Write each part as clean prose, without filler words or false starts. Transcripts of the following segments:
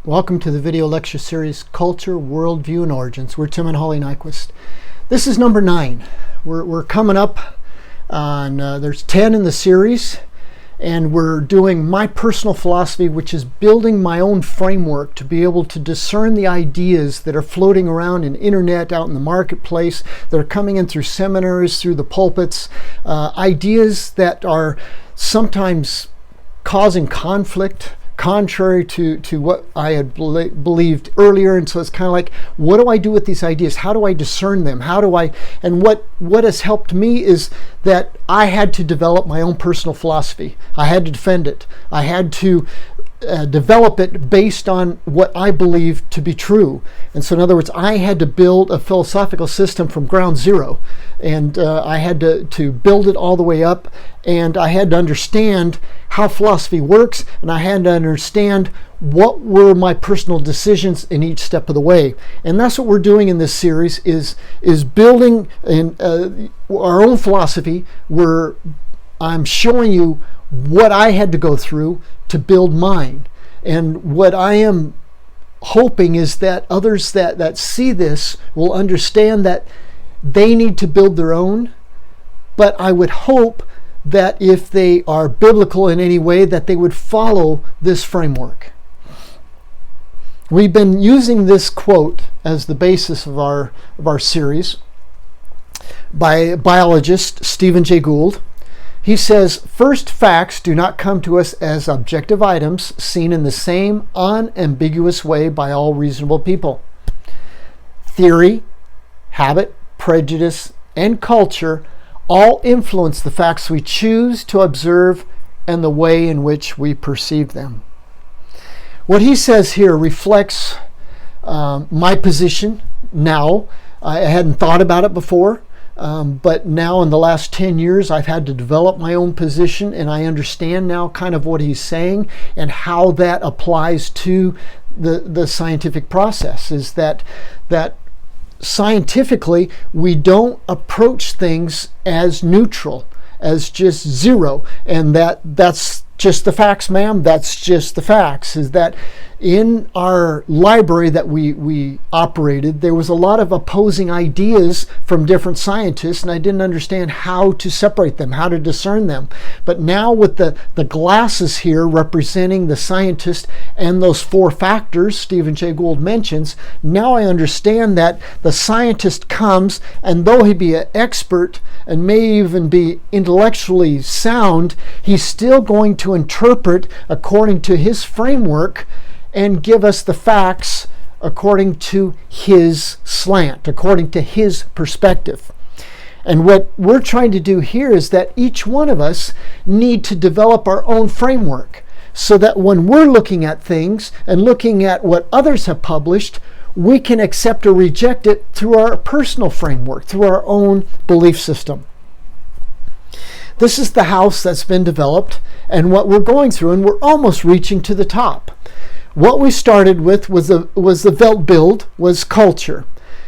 Welcome to the video lecture series, Culture, Worldview, and Origins. We're Tim and Holly Nyquist. This is number 9. We're coming up on, there's 10 in the series, and we're doing my personal philosophy, which is building my own framework to be able to discern the ideas that are floating around in internet, out in the marketplace, that are coming in through seminaries, through the pulpits, ideas that are sometimes causing conflict, contrary to what I had believed earlier. And so it's kind of like, what do I do with these ideas? How do I discern them? And what has helped me is that I had to develop my own personal philosophy. I had to defend it. I had to develop it based on what I believe to be true. And so in other words, I had to build a philosophical system from ground zero. And I had to build it all the way up. And I had to understand how philosophy works. And I had to understand what were my personal decisions in each step of the way. And that's what we're doing in this series, is building our own philosophy, where I'm showing you what I had to go through to build mine. And what I am hoping is that others that see this will understand that they need to build their own. But I would hope that if they are biblical in any way, that they would follow this framework. We've been using this quote as the basis of our series by biologist Stephen Jay Gould. He says, "First, facts do not come to us as objective items seen in the same unambiguous way by all reasonable people. Theory, habit, prejudice, and culture all influence the facts we choose to observe and the way in which we perceive them." What he says here reflects my position now. I hadn't thought about it before. But now in the last 10 years, I've had to develop my own position, and I understand now kind of what he's saying and how that applies to the scientific process. Is that scientifically, we don't approach things as neutral, as just zero, and that's just the facts, ma'am. That's just the facts. Is that in our library that we operated, there was a lot of opposing ideas from different scientists, and I didn't understand how to separate them, how to discern them. But now with the glasses here representing the scientist and those 4 factors Stephen Jay Gould mentions, now I understand that the scientist comes, and though he be an expert and may even be intellectually sound, he's still going to interpret according to his framework and give us the facts according to his slant, according to his perspective. And what we're trying to do here is that each one of us need to develop our own framework, so that when we're looking at things and looking at what others have published, we can accept or reject it through our personal framework, through our own belief system. This is the house that's been developed and what we're going through, and we're almost reaching to the top. What we started with was the welt-bild, was culture,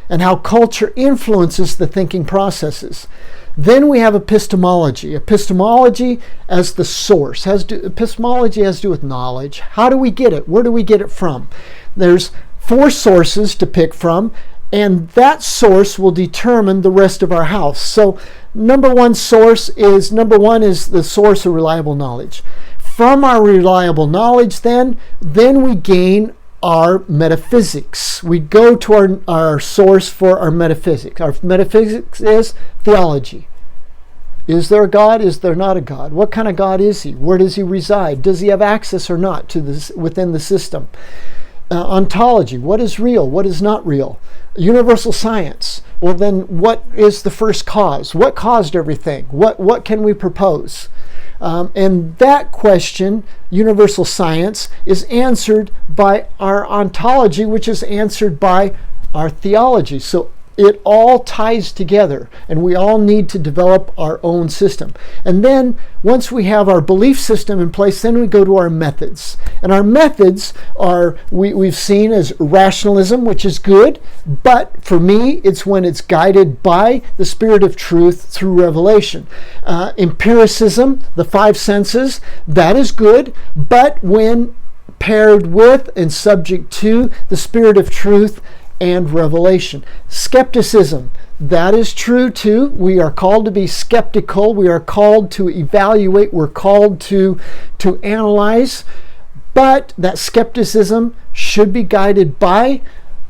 and how culture influences the thinking processes. Then we have epistemology. Epistemology as the source. Epistemology has to do with knowledge. How do we get it? Where do we get it from? There's 4 sources to pick from, and that source will determine the rest of our house. So number one is the source of reliable knowledge. From our reliable knowledge, then we gain our metaphysics. We go to our source for our metaphysics. Our metaphysics is theology. Is there a God? Is there not a God? What kind of God is he? Where does he reside? Does he have access or not to this within the system? Ontology. What is real? What is not real? Universal science. Well, then what is the first cause? What caused everything? What can we propose? And that question, universal science, is answered by our ontology, which is answered by our theology. So it all ties together, and we all need to develop our own system. And then once we have our belief system in place, then we go to our methods. And our methods are, we've seen as rationalism, which is good, but for me, it's when it's guided by the Spirit of truth through revelation. Empiricism, the 5 senses, that is good, but when paired with and subject to the Spirit of truth and revelation. Skepticism, that is true too. We are called to be skeptical. We are called to evaluate. We're called to analyze. But that skepticism should be guided by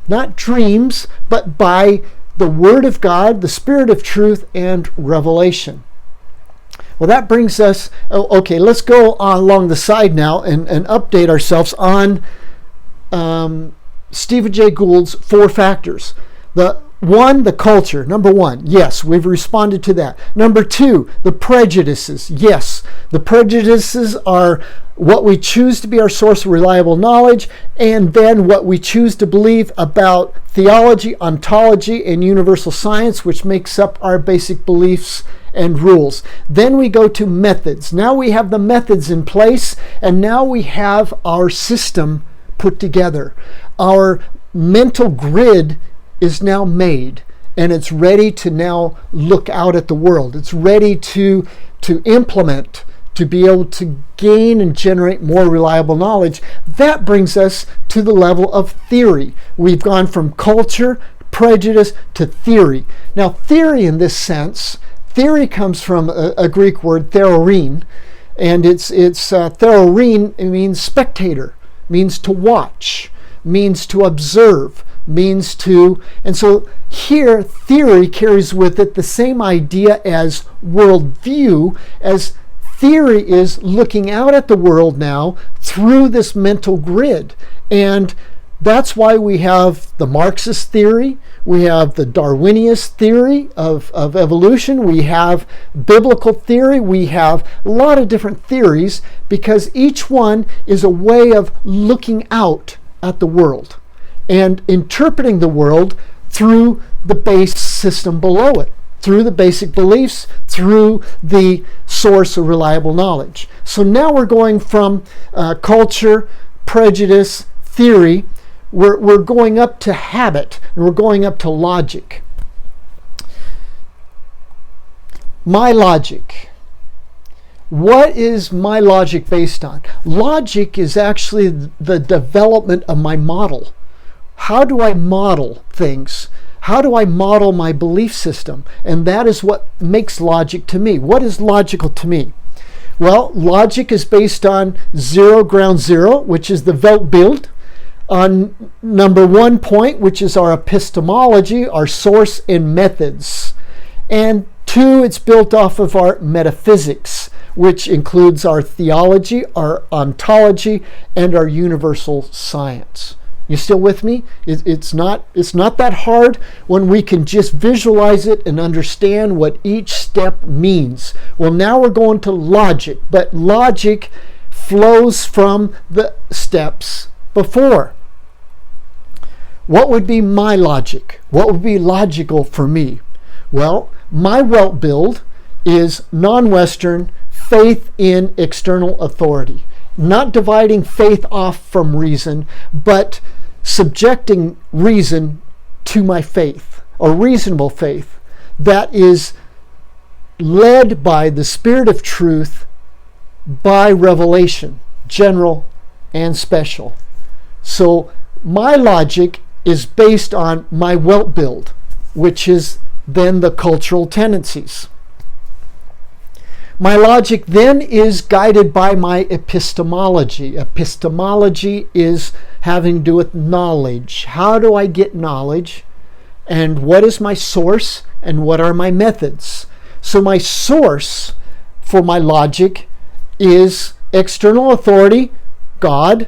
not dreams, but by the Word of God, the Spirit of truth, and revelation. Well, that brings us, okay, let's go along the side now and update ourselves on Stephen Jay Gould's 4 factors. The culture, number 1. Yes, we've responded to that. Number 2, the prejudices. Yes, the prejudices are what we choose to be our source of reliable knowledge, and then what we choose to believe about theology, ontology, and universal science, which makes up our basic beliefs and rules. Then we go to methods. Now we have the methods in place, and now we have our system put together. Our mental grid is now made, and it's ready to now look out at the world. It's ready to implement, to be able to gain and generate more reliable knowledge. That brings us to the level of theory. We've gone from culture, prejudice, to theory. Now, theory in this sense, theory comes from a Greek word, theorein, and it's theorein. It means spectator, means to watch, means to observe, means to, and so here theory carries with it the same idea as worldview, as theory is looking out at the world now through this mental grid. And that's why we have the Marxist theory, we have the Darwinian theory of evolution, we have biblical theory, we have a lot of different theories, because each one is a way of looking out at the world and interpreting the world through the base system below it, through the basic beliefs, through the source of reliable knowledge. So now we're going from culture, prejudice, theory, we're going up to habit, and we're going up to logic. My logic. What is my logic based on? Logic is actually the development of my model. How do I model things? How do I model my belief system? And that is what makes logic to me. What is logical to me? Well, logic is based on ground zero, which is the welt-bild, on number 1 point, which is our epistemology, our source and methods. And 2, it's built off of our metaphysics, which includes our theology, our ontology, and our universal science. You still with me? It's not that hard when we can just visualize it and understand what each step means. Well, now we're going to logic, but logic flows from the steps before. What would be my logic? What would be logical for me? Well, my welt-bild is non-Western faith in external authority. Not dividing faith off from reason, but subjecting reason to my faith, or reasonable faith that is led by the Spirit of truth, by revelation, general and special. So my logic is based on my welt-bild, which is then the cultural tendencies. My logic then is guided by my epistemology. Epistemology is having to do with knowledge. How do I get knowledge? And what is my source? And what are my methods? So my source for my logic is external authority, God,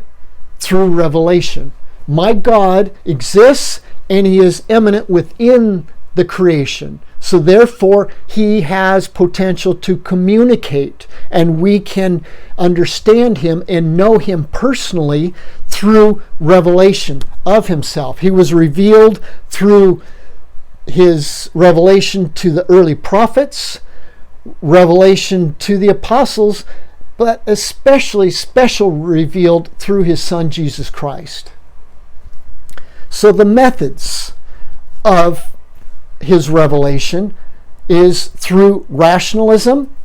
through revelation. My God exists, and He is immanent within the creation. So therefore, He has potential to communicate, and we can understand Him and know Him personally through revelation of Himself. He was revealed through His revelation to the early prophets, revelation to the apostles, but especially special revealed through His Son, Jesus Christ. So the methods of His revelation is through rationalism,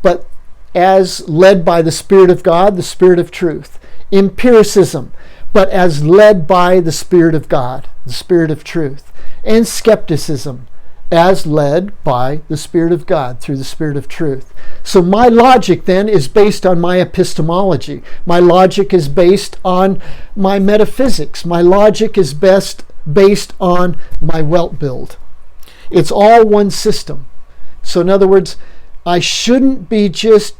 but as led by the Spirit of God, the Spirit of truth. empiricism, but as led by the Spirit of God, the Spirit of truth, and skepticism, as led by the Spirit of God through the Spirit of truth. So my logic then is based on my epistemology. My logic is based on my metaphysics. My logic is based on my welt-bild. It's all one system. So in other words, I shouldn't be just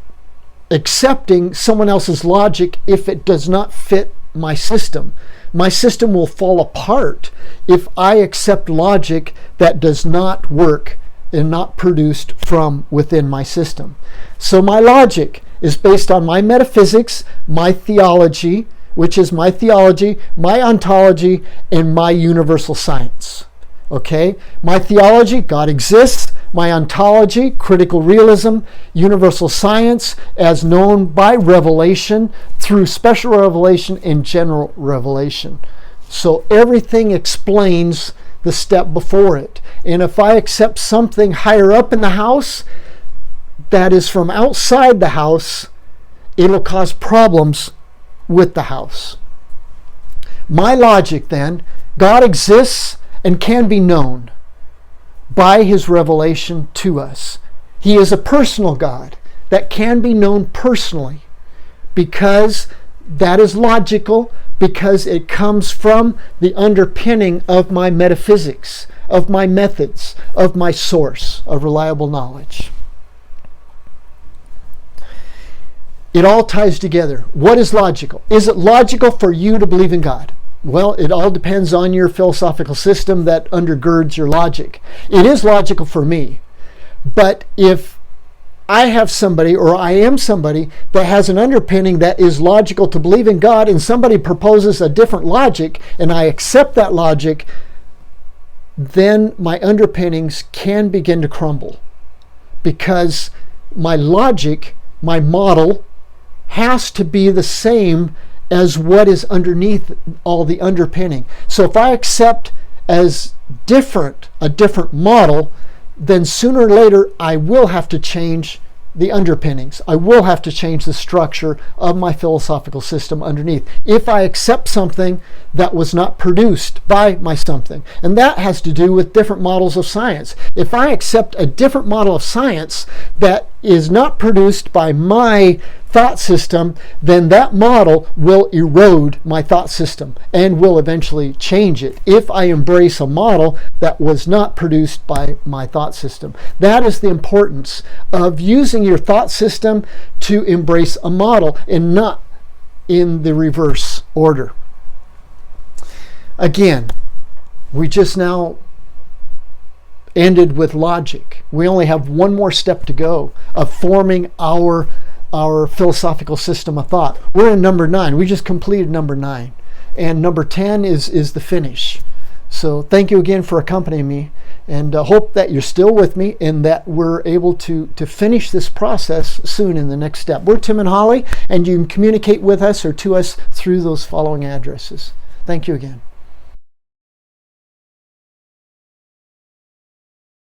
accepting someone else's logic if it does not fit my system. My system will fall apart if I accept logic that does not work and not produced from within my system. So my logic is based on my metaphysics, my theology, which is my theology, my ontology, and my universal science. Okay? My theology, God exists. My ontology, critical realism, universal science, as known by revelation, through special revelation and general revelation. So everything explains the step before it. And if I accept something higher up in the house that is from outside the house, it'll cause problems with the house. My logic then, God exists and can be known by his revelation to us. He is a personal God that can be known personally because that is logical, because it comes from the underpinning of my metaphysics, of my methods, of my source of reliable knowledge. It all ties together. What is logical? Is it logical for you to believe in God? Well, it all depends on your philosophical system that undergirds your logic. It is logical for me. But if I have somebody, or I am somebody, that has an underpinning that is logical to believe in God, and somebody proposes a different logic, and I accept that logic, then my underpinnings can begin to crumble. Because my logic, my model, has to be the same as what is underneath all the underpinning. So if I accept as a different model, then sooner or later I will have to change the underpinnings. I will have to change the structure of my philosophical system underneath if I accept something that was not produced by my something. And that has to do with different models of science. If I accept a different model of science that is not produced by my thought system, then that model will erode my thought system and will eventually change it if I embrace a model that was not produced by my thought system. That is the importance of using your thought system to embrace a model and not in the reverse order. Again, we just now ended with logic. We only have one more step to go of forming our philosophical system of thought. We're in number 9. We just completed number 9. And number 10 is the finish. So thank you again for accompanying me, and hope that you're still with me and that we're able to finish this process soon in the next step. We're Tim and Holly, and you can communicate with us or to us through those following addresses. Thank you again.